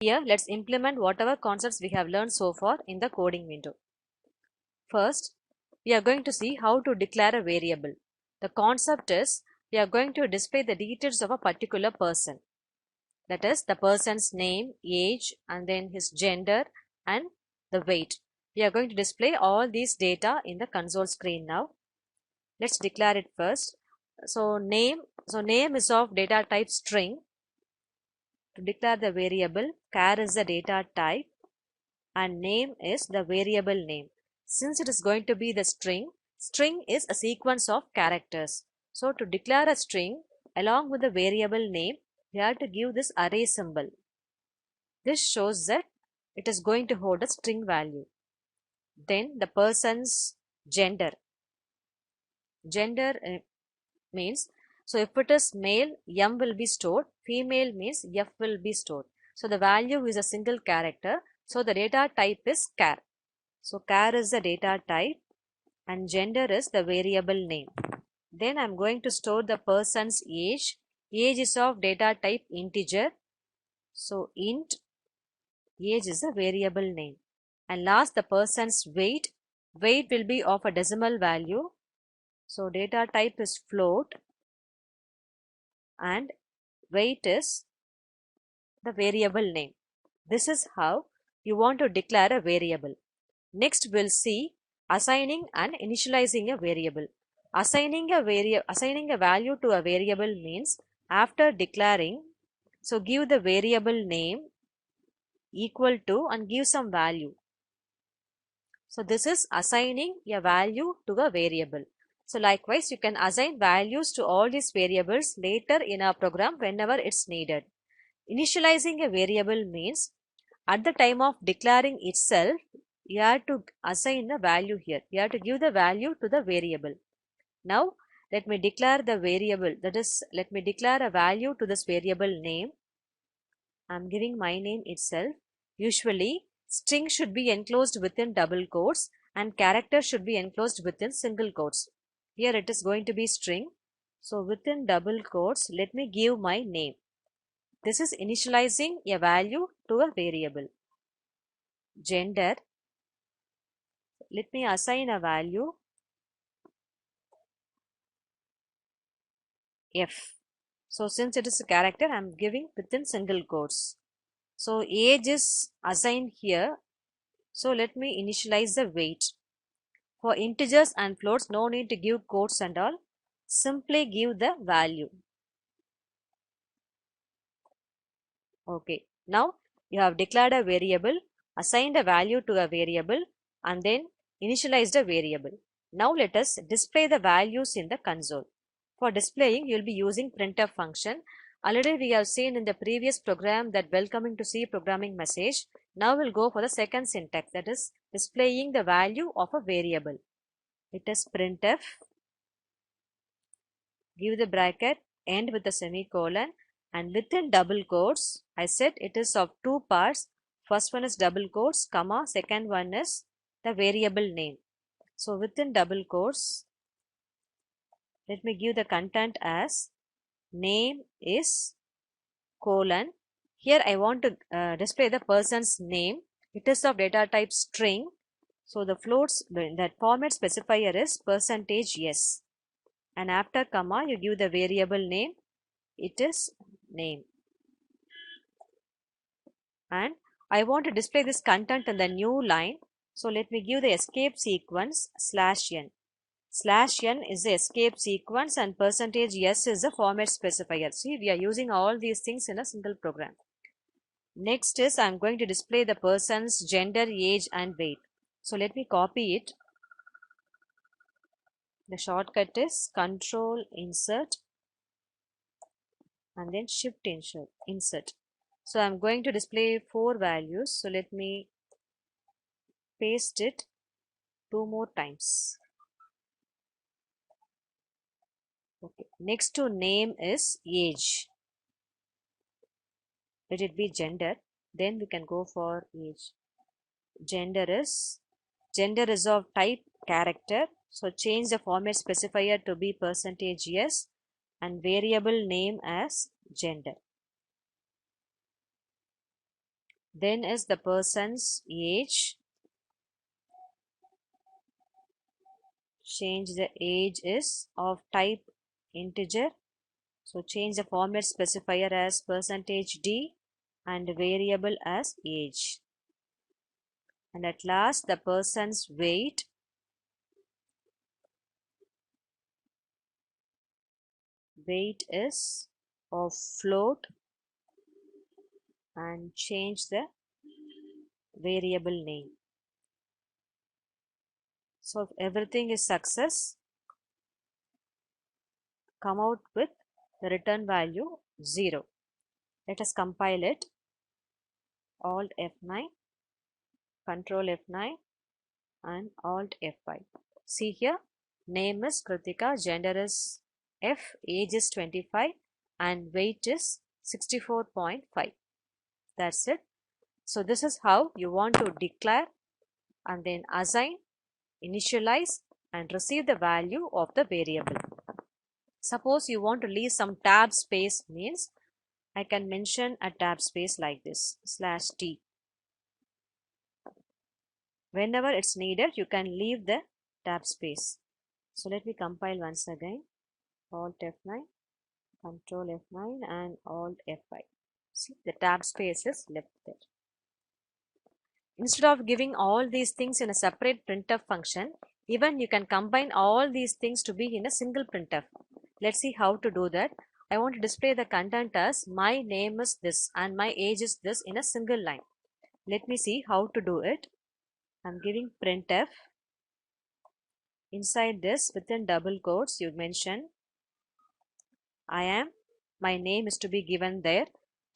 Here, let's implement whatever concepts we have learned so far in the coding window. First, we are going to see how to declare a variable. The concept is we are going to display the details of a particular person. That is the person's name, age, and then his gender and the weight. We are going to display all these data in the console screen now. Let's declare it first. So name is of data type string. To declare the variable, char is the data type and name is the variable name. Since it is going to be the string is a sequence of characters. So to declare a string along with the variable name, we have to give this array symbol. This shows that it is going to hold a string value. Then the person's gender. Gender means, so if it is male, M will be stored, female means F will be stored. So the value is a single character, so the data type is char. So char is the data type and gender is the variable name. Then I am going to store the person's age. Age is of data type integer. So int, age is a variable name. And last, the person's weight. Weight will be of a decimal value. So data type is float and weight is the variable name. This is how you want to declare a variable. Next, we'll see assigning and initializing a variable. Assigning a value to a variable means after declaring, so give the variable name equal to and give some value. So this is assigning a value to a variable. So likewise, you can assign values to all these variables later in a program whenever it's needed. Initializing a variable means at the time of declaring itself, you have to assign a value here. You have to give the value to the variable. Now, let me declare the variable. That is, let me declare a value to this variable name. I am giving my name itself. Usually, string should be enclosed within double quotes and character should be enclosed within single quotes. Here it is going to be string. So, within double quotes, let me give my name. This is initializing a value to a variable. Gender. Let me assign a value F. So since it is a character, I am giving within single quotes. So age is assigned here. So let me initialize the weight. For integers and floats, no need to give quotes and all. Simply give the value. Okay. Now you have declared a variable, assigned a value to a variable, and then initialized a variable. Now let us display the values in the console. For displaying, you will be using printf function. Already we have seen in the previous program that welcoming to C programming message. Now we'll go for the second syntax, that is displaying the value of a variable. It is printf, give the bracket, end with a semicolon, and within double quotes, I said it is of two parts. First one is double quotes, comma, second one is the variable name. So within double quotes, let me give the content as name is colon. Here I want to display the person's name. It is of data type string. So the floats, that format specifier is %s. And after comma, you give the variable name. It is name. And I want to display this content in the new line. So let me give the escape sequence /n. /n is the escape sequence and %s is the format specifier. See, we are using all these things in a single program. Next is I am going to display the person's gender, age and weight. So let me copy it. The shortcut is Control Insert and then Shift Insert. So I am going to display 4 values. So let me paste it 2 more times. Okay. Next to name is age. Let it be gender. Then we can go for age. Gender is of type character. So change the format specifier to be %s and variable name as gender. then is the person's age, change the age is of type integer, so change the format specifier as %d and variable as age. And at last the person's weight, is of float and change the variable name. So if everything is success, come out with the return value 0. Let us compile it. Alt F9, Control F9 and Alt F5. See here, name is Kritika, gender is F, age is 25 and weight is 64.5. That's it. So this is how you want to declare and then assign, initialize and receive the value of the variable. Suppose you want to leave some tab space, means I can mention a tab space like this /t. Whenever it's needed, you can leave the tab space. So let me compile once again. Alt F9, Control F9 and Alt F5. See, the tab space is left there. Instead of giving all these things in a separate printf function, even you can combine all these things to be in a single printf. Let's see how to do that. I want to display the content as my name is this and my age is this in a single line. Let me see how to do it. I'm giving printf. Inside this, within double quotes, you mention I am, my name is to be given there.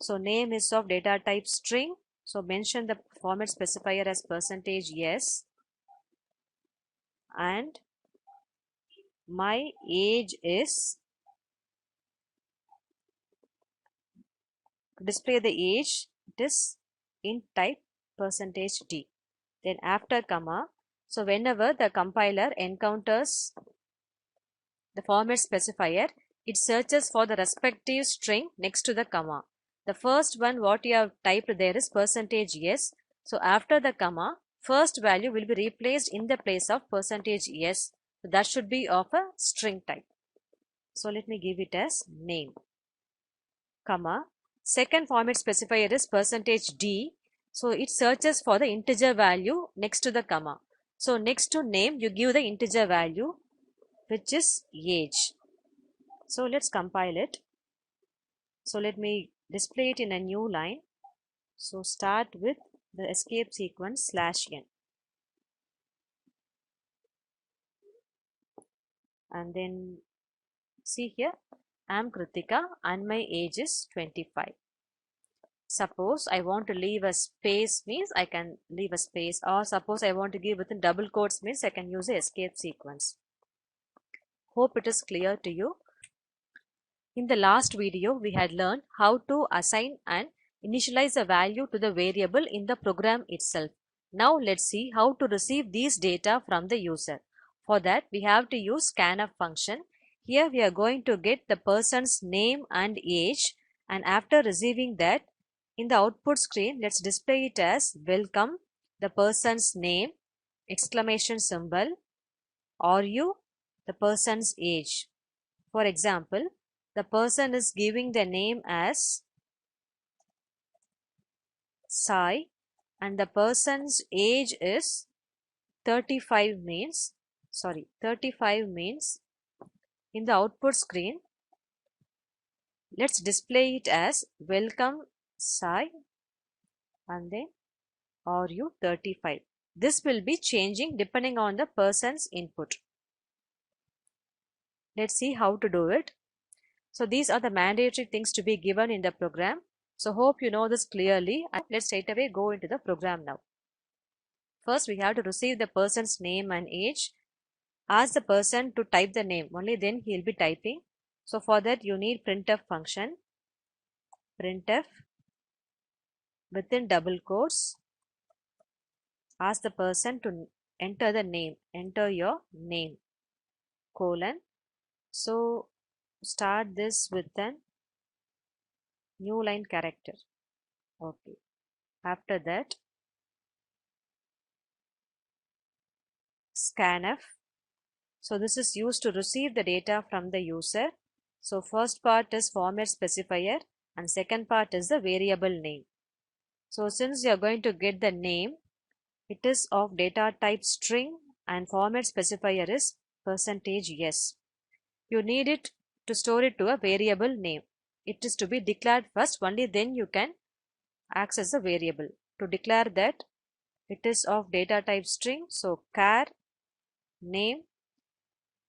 So name is of data type string. So mention the format specifier as %yes and my age is, display the age, it is int type %d. Then after comma, so whenever the compiler encounters the format specifier, it searches for the respective string next to the comma. The first one what you have typed there is %yes. So after the comma, first value will be replaced in the place of %yes. So that should be of a string type. So let me give it as name, comma. Second format specifier is %d. So it searches for the integer value next to the comma. So next to name, you give the integer value, which is age. So let's compile it. So let me display it in a new line. So start with the escape sequence /n. And then see here, I am Kritika and my age is 25. Suppose I want to leave a space, means I can leave a space, or suppose I want to give within double quotes, means I can use the escape sequence. Hope it is clear to you. In the last video, we had learned how to assign and initialize a value to the variable in the program itself. Now let's see how to receive these data from the user. For that, we have to use scanf function. Here we are going to get the person's name and age, and after receiving that, in the output screen, let's display it as welcome, the person's name, exclamation symbol, or you, the person's age. For example, the person is giving the name as Sai and the person's age is 35 means in the output screen, let's display it as welcome Sai and then are you 35. This will be changing depending on the person's input. Let's see how to do it. So these are the mandatory things to be given in the program. So hope you know this clearly. Let's straight away go into the program now. First, we have to receive the person's name and age. Ask the person to type the name. Only then he will be typing. So for that, you need printf function. Printf within double quotes. Ask the person to enter the name. Enter your name, colon. So start this with an new line character. Okay. After that, scanf. So this is used to receive the data from the user. So first part is format specifier and second part is the variable name. So since you are going to get the name, it is of data type string and format specifier is %s. You need it to store it to a variable name. It is to be declared first, only then you can access the variable. To declare that it is of data type string, so char name.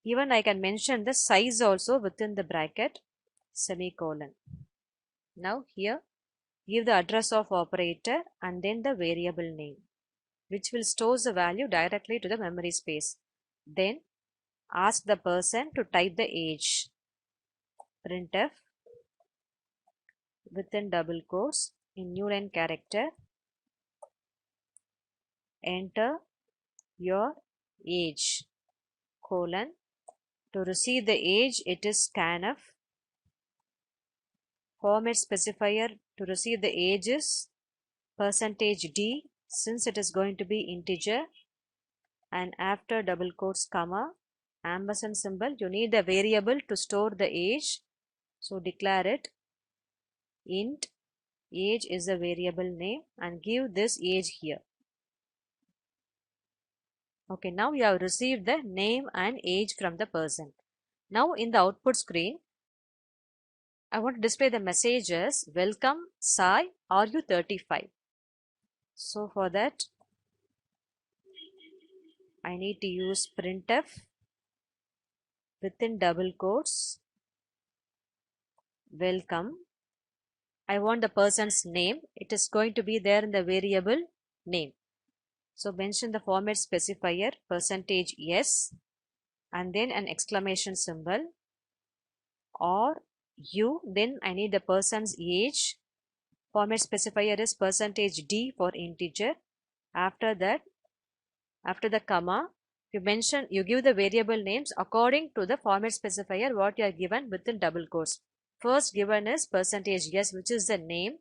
Even I can mention the size also within the bracket, semicolon. Now here give the address of operator and then the variable name, which will store the value directly to the memory space. Then ask the person to type the age. Printf within double quotes in new line character, enter your age, colon. To receive the age, it is scanf. Format specifier to receive the age is %d, since it is going to be integer, and after double quotes comma ampersand symbol, you need the variable to store the age, so declare it int age is a variable name and give this age here. Okay, now you have received the name and age from the person. Now in the output screen, I want to display the messages welcome Sai, are you 35? So for that I need to use printf within double quotes welcome. I want the person's name. It is going to be there in the variable name. So mention the format specifier %s and then an exclamation symbol, or you, then I need the person's age. Format specifier is %d for integer. After that, after the comma, you give the variable names according to the format specifier what you are given within double quotes. First given is %s, which is the name.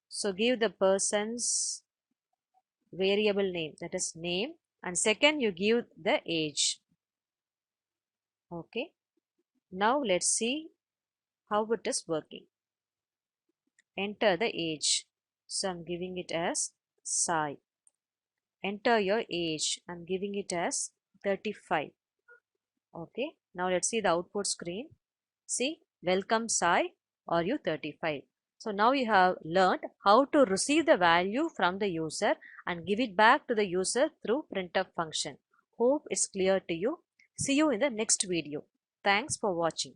So give the person's variable name, that is name, and second you give the age. Okay, now let's see how it is working. Enter the age. So I'm giving it as Sai. Enter your age. I'm giving it as 35. Okay, now let's see the output screen. See, welcome Sai, are you 35? So now you have learned how to receive the value from the user and give it back to the user through printf function. Hope it's clear to you. See you in the next video. Thanks for watching.